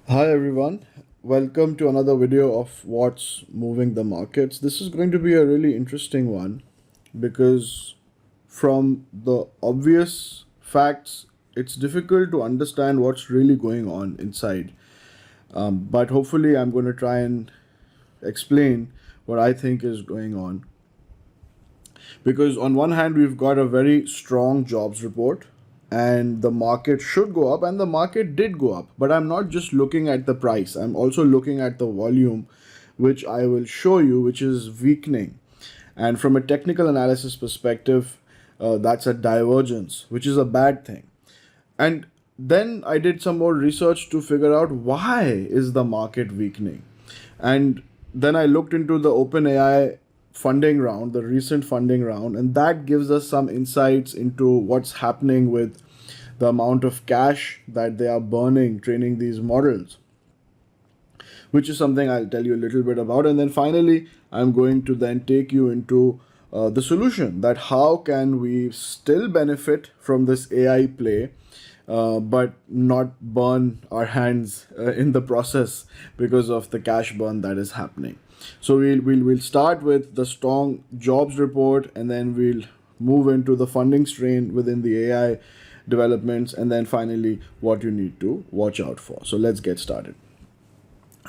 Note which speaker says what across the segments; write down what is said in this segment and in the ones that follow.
Speaker 1: Hi everyone, welcome to another video of what's moving the markets. This is going to be a really interesting one because from the obvious facts, it's difficult to understand what's really going on inside. But hopefully, I'm going to try and explain what I think is going on. Because on one hand, we've got a very strong jobs report, and the market should go up, and the market did go up. But I'm not just looking at the price, I'm also looking at the volume, which I will show you, which is weakening. And from a technical analysis perspective, that's a divergence, which is a bad thing. And then I did some more research to figure out why is the market weakening. And then I looked into the OpenAI funding round, the recent funding round, and that gives us some insights into what's happening with the amount of cash that they are burning training these models, which is something I'll tell you a little bit about. And then finally, I'm going to then take you into the solution, that how can we still benefit from this AI play, but not burn our hands in the process because of the cash burn that is happening. So we'll start with the strong jobs report, and then we'll move into the funding strain within the AI developments, and then finally what you need to watch out for. So let's get started.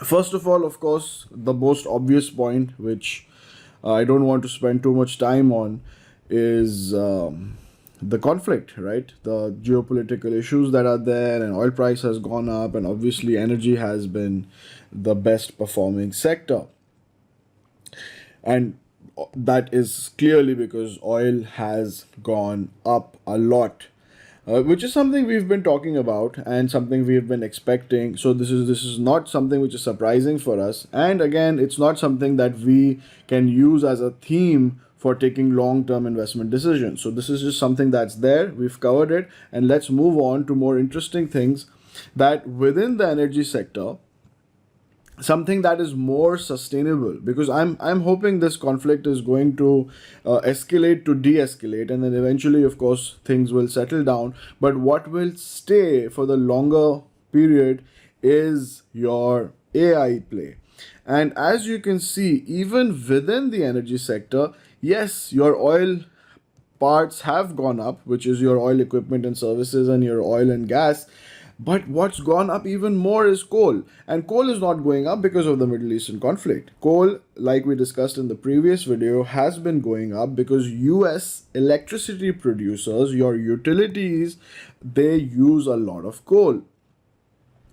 Speaker 1: First of all, of course, the most obvious point, which I don't want to spend too much time on, is the conflict, right? The geopolitical issues that are there, and oil price has gone up, and obviously energy has been the best performing sector. And that is clearly because oil has gone up a lot, which is something we've been talking about and something we've been expecting. So this is not something which is surprising for us. And again, it's not something that we can use as a theme for taking long-term investment decisions. So this is just something that's there. We've covered it, and let's move on to more interesting things that within the energy sector, something that is more sustainable, because I'm hoping this conflict is going to escalate to de-escalate, and then eventually, of course, things will settle down. But what will stay for the longer period is your AI play. And as you can see, even within the energy sector, yes, your oil parts have gone up, which is your oil equipment and services and your oil and gas. But what's gone up even more is coal. And coal is not going up because of the Middle Eastern conflict. Coal, like we discussed in the previous video, has been going up because US electricity producers, your utilities, they use a lot of coal.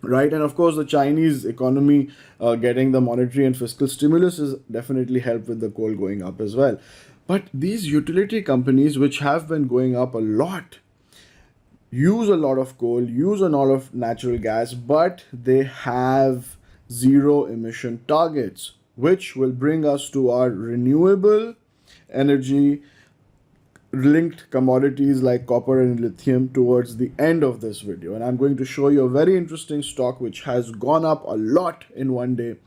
Speaker 1: Right, and of course, the Chinese economy getting the monetary and fiscal stimulus has definitely helped with the coal going up as well. But these utility companies, which have been going up a lot, use a lot of coal, use a lot of natural gas, but they have zero emission targets, which will bring us to our renewable energy linked commodities like copper and lithium towards the end of this video. And I'm going to show you a very interesting stock which has gone up a lot in one day.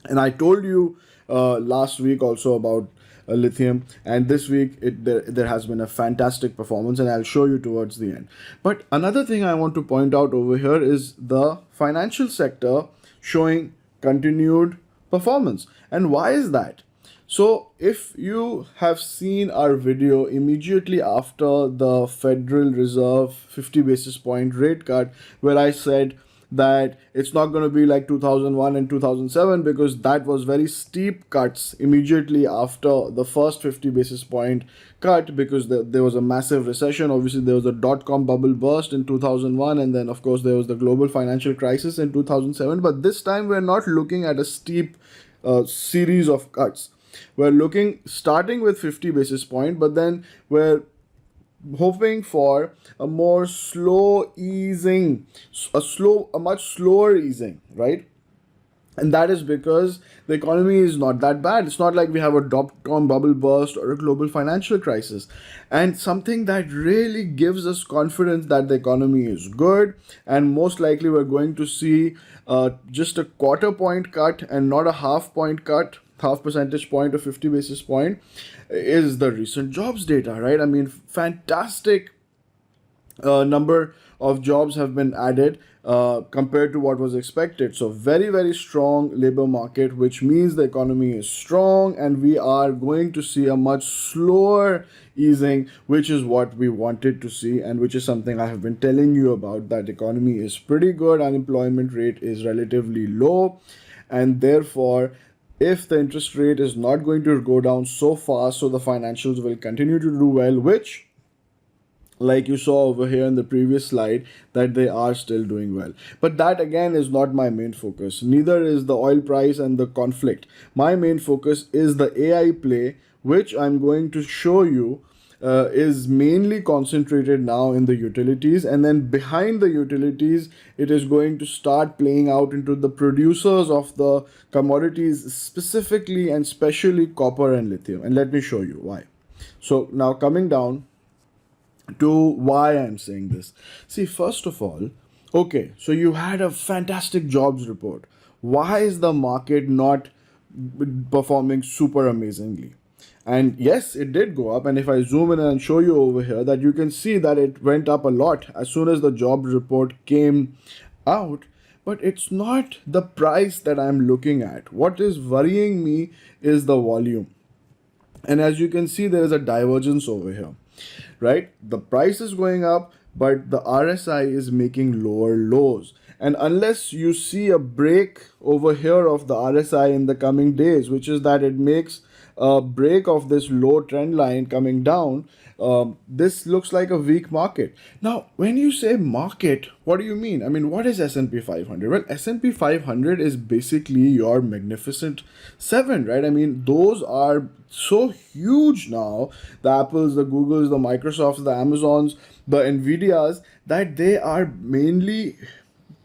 Speaker 1: And I told you last week also about lithium, and this week there has been a fantastic performance, and I'll show you towards the end. But another thing I want to point out over here is the financial sector showing continued performance. And why is that? So if you have seen our video immediately after the Federal Reserve 50 basis point rate cut, where I said that it's not going to be like 2001 and 2007, because that was very steep cuts immediately after the first 50 basis point cut, because there was a massive recession. Obviously, there was a dot-com bubble burst in 2001, and then of course there was the global financial crisis in 2007. But this time we're not looking at a steep series of cuts. We're looking starting with 50 basis point, but then we're hoping for a more slow easing, a much slower easing, right? And that is because the economy is not that bad. It's not like we have a dot-com bubble burst or a global financial crisis. And something that really gives us confidence that the economy is good, and most likely we're going to see just a quarter point cut and not a half percentage point or 50 basis point, is the recent jobs data, right? I mean, fantastic number of jobs have been added compared to what was expected. So very, very strong labor market, which means the economy is strong and we are going to see a much slower easing, which is what we wanted to see and which is something I have been telling you about. That economy is pretty good, unemployment rate is relatively low, and therefore if the interest rate is not going to go down so fast, so the financials will continue to do well, which like you saw over here in the previous slide, that they are still doing well. But that again is not my main focus. Neither is the oil price and the conflict. My main focus is the AI play, which I'm going to show you is mainly concentrated now in the utilities, and then behind the utilities it is going to start playing out into the producers of the commodities, specifically and specially copper and lithium. And let me show you why. So now coming down to why I'm saying this. See, first of all, okay, so you had a fantastic jobs report. Why is the market not performing super amazingly? And yes, it did go up. And if I zoom in and show you over here, that you can see that it went up a lot as soon as the jobs report came out. But it's not the price that I'm looking at. What is worrying me is the volume. And as you can see, there is a divergence over here, right? The price is going up, but the RSI is making lower lows. And unless you see a break over here of the RSI in the coming days, which is that it makes a break of this low trend line coming down, this looks like a weak market. Now, when you say market, what do you mean? I mean, what is S&P 500? Well, S&P 500 is basically your magnificent seven, right? I mean, those are so huge now. The Apples, the Googles, the Microsofts, the Amazons, the Nvidias, that they are mainly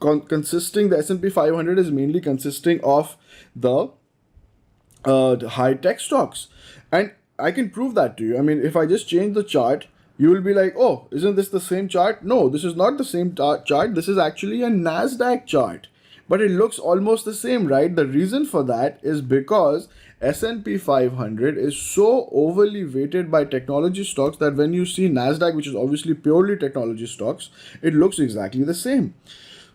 Speaker 1: consisting, the S&P 500 is mainly consisting of the high tech stocks. And I can prove that to you. I mean, if I just change the chart, you will be like, oh, isn't this the same chart? No, this is not the same chart. This is actually a NASDAQ chart. But it looks almost the same, right? The reason for that is because S&P 500 is so overly weighted by technology stocks that when you see NASDAQ, which is obviously purely technology stocks, it looks exactly the same.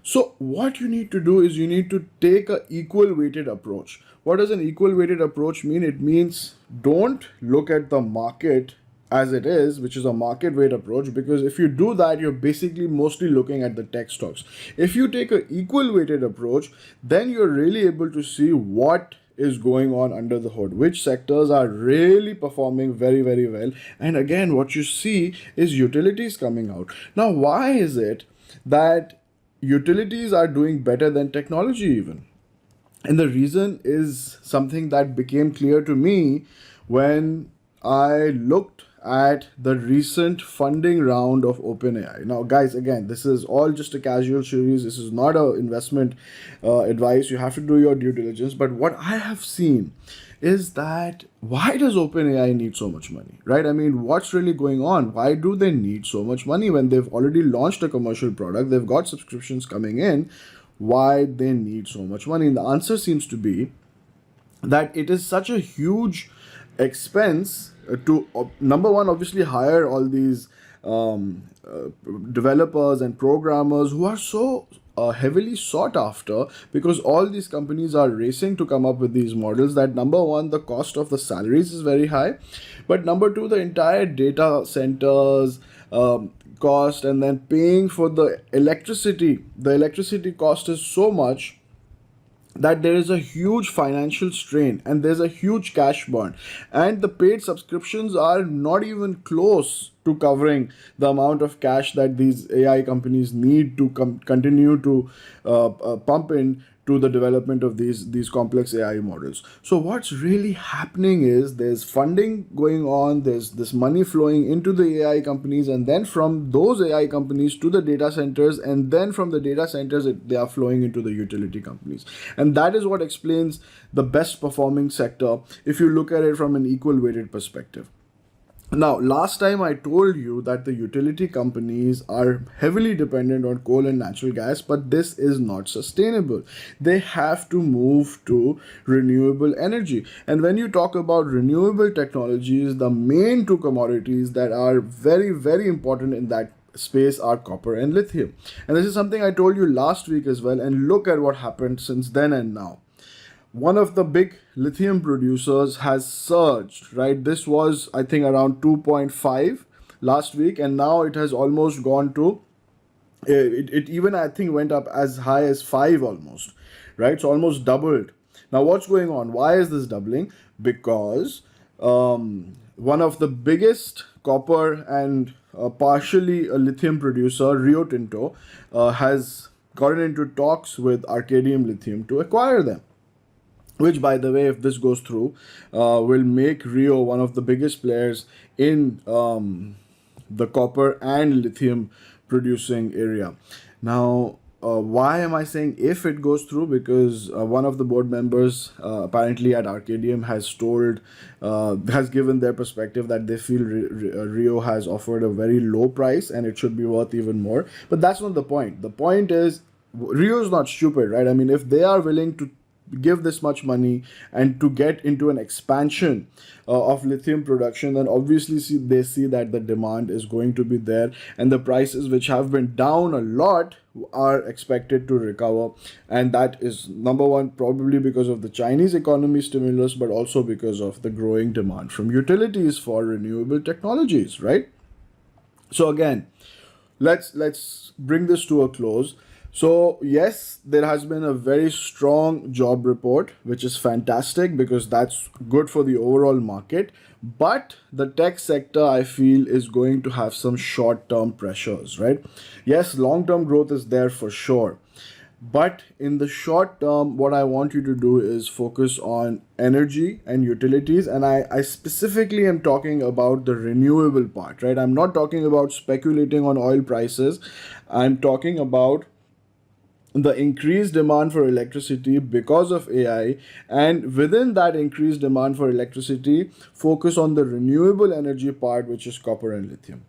Speaker 1: So what you need to do is you need to take an equal weighted approach. What does an equal weighted approach mean? It means don't look at the market as it is, which is a market weight approach, because if you do that, you're basically mostly looking at the tech stocks. If you take an equal weighted approach, then you're really able to see what is going on under the hood, which sectors are really performing very, very well. And again, what you see is utilities coming out. Now, why is it that utilities are doing better than technology even? And the reason is something that became clear to me when I looked at the recent funding round of OpenAI. Now, guys, again, this is all just a casual series. This is not a investment advice. You have to do your due diligence. But what I have seen is that why does OpenAI need so much money, right? I mean, what's really going on? Why do they need so much money when they've already launched a commercial product? They've got subscriptions coming in. Why they need so much money? And the answer seems to be that it is such a huge expense to number one, obviously hire all these developers and programmers who are so heavily sought after, because all these companies are racing to come up with these models. That number one, the cost of the salaries is very high, but number two, the entire data centers cost, and then paying for the electricity cost is so much that there is a huge financial strain and there's a huge cash burn, and the paid subscriptions are not even close to covering the amount of cash that these AI companies need to continue to pump in to the development of these complex AI models. So what's really happening is there's funding going on, there's this money flowing into the AI companies, and then from those AI companies to the data centers, and then from the data centers they are flowing into the utility companies. And that is what explains the best performing sector if you look at it from an equal weighted perspective. Now, last time I told you that the utility companies are heavily dependent on coal and natural gas, but this is not sustainable. They have to move to renewable energy. And when you talk about renewable technologies, the main two commodities that are very, very important in that space are copper and lithium. And this is something I told you last week as well. And look at what happened since then and now. One of the big lithium producers has surged, right? This was, I think, around 2.5 last week, and now it has almost gone to, it even, I think, went up as high as 5 almost, right? So almost doubled. Now, what's going on? Why is this doubling? Because one of the biggest copper and partially a lithium producer, Rio Tinto, has gotten into talks with Arcadium Lithium to acquire them, which, by the way, if this goes through, will make Rio one of the biggest players in the copper and lithium producing area. Now, why am I saying if it goes through? Because one of the board members apparently at Arcadium has given their perspective that they feel Rio has offered a very low price and it should be worth even more. But that's not the point. The point is, Rio is not stupid, right? I mean, if they are willing to give this much money and to get into an expansion of lithium production, then obviously they see that the demand is going to be there, and the prices, which have been down a lot, are expected to recover. And that is, number one, probably because of the Chinese economy stimulus, but also because of the growing demand from utilities for renewable technologies, right? So again, let's bring this to a close. So yes, there has been a very strong job report, which is fantastic because that's good for the overall market. But the tech sector, I feel, is going to have some short-term pressures, right? Yes, long-term growth is there for sure. But in the short term, what I want you to do is focus on energy and utilities. And I specifically am talking about the renewable part, right? I'm not talking about speculating on oil prices. I'm talking about the increased demand for electricity because of AI, and within that increased demand for electricity, focus on the renewable energy part, which is copper and lithium.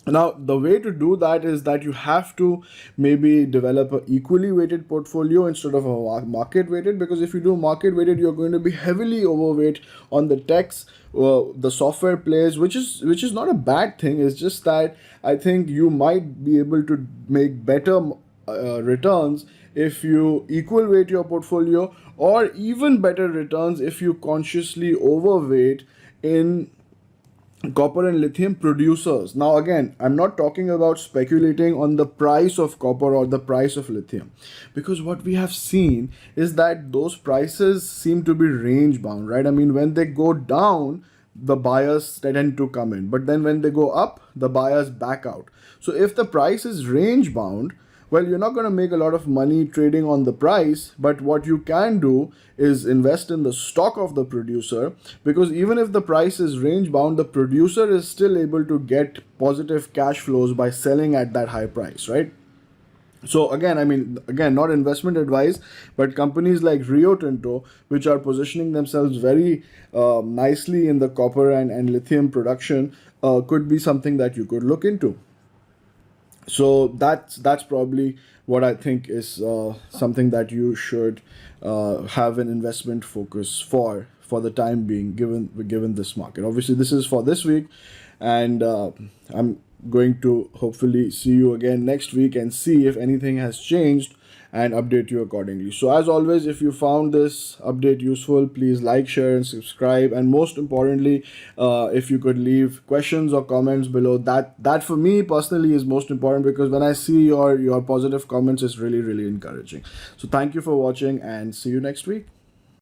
Speaker 1: Now, the way to do that is that you have to maybe develop a equally weighted portfolio instead of a market weighted, because if you do market weighted, you're going to be heavily overweight on the techs, the software plays, which is not a bad thing. It's just that I think you might be able to make better returns if you equal weight your portfolio, or even better returns if you consciously overweight in copper and lithium producers. Now, again, I'm not talking about speculating on the price of copper or the price of lithium, because what we have seen is that those prices seem to be range bound, right? I mean, when they go down, the buyers tend to come in, but then when they go up, the buyers back out. So if the price is range bound, well, you're not going to make a lot of money trading on the price, but what you can do is invest in the stock of the producer, because even if the price is range bound, the producer is still able to get positive cash flows by selling at that high price, right? So again, I mean, again, not investment advice, but companies like Rio Tinto, which are positioning themselves very nicely in the copper and lithium production, could be something that you could look into. So that's probably what I think is something that you should have an investment focus for the time being, given this market. Obviously, this is for this week, and I'm going to hopefully see you again next week and see if anything has changed and update you accordingly. So as always, if you found this update useful, please like, share, and subscribe. And most importantly, if you could leave questions or comments below, that for me personally is most important, because when I see your positive comments, it's really, really encouraging. So thank you for watching, and see you next week.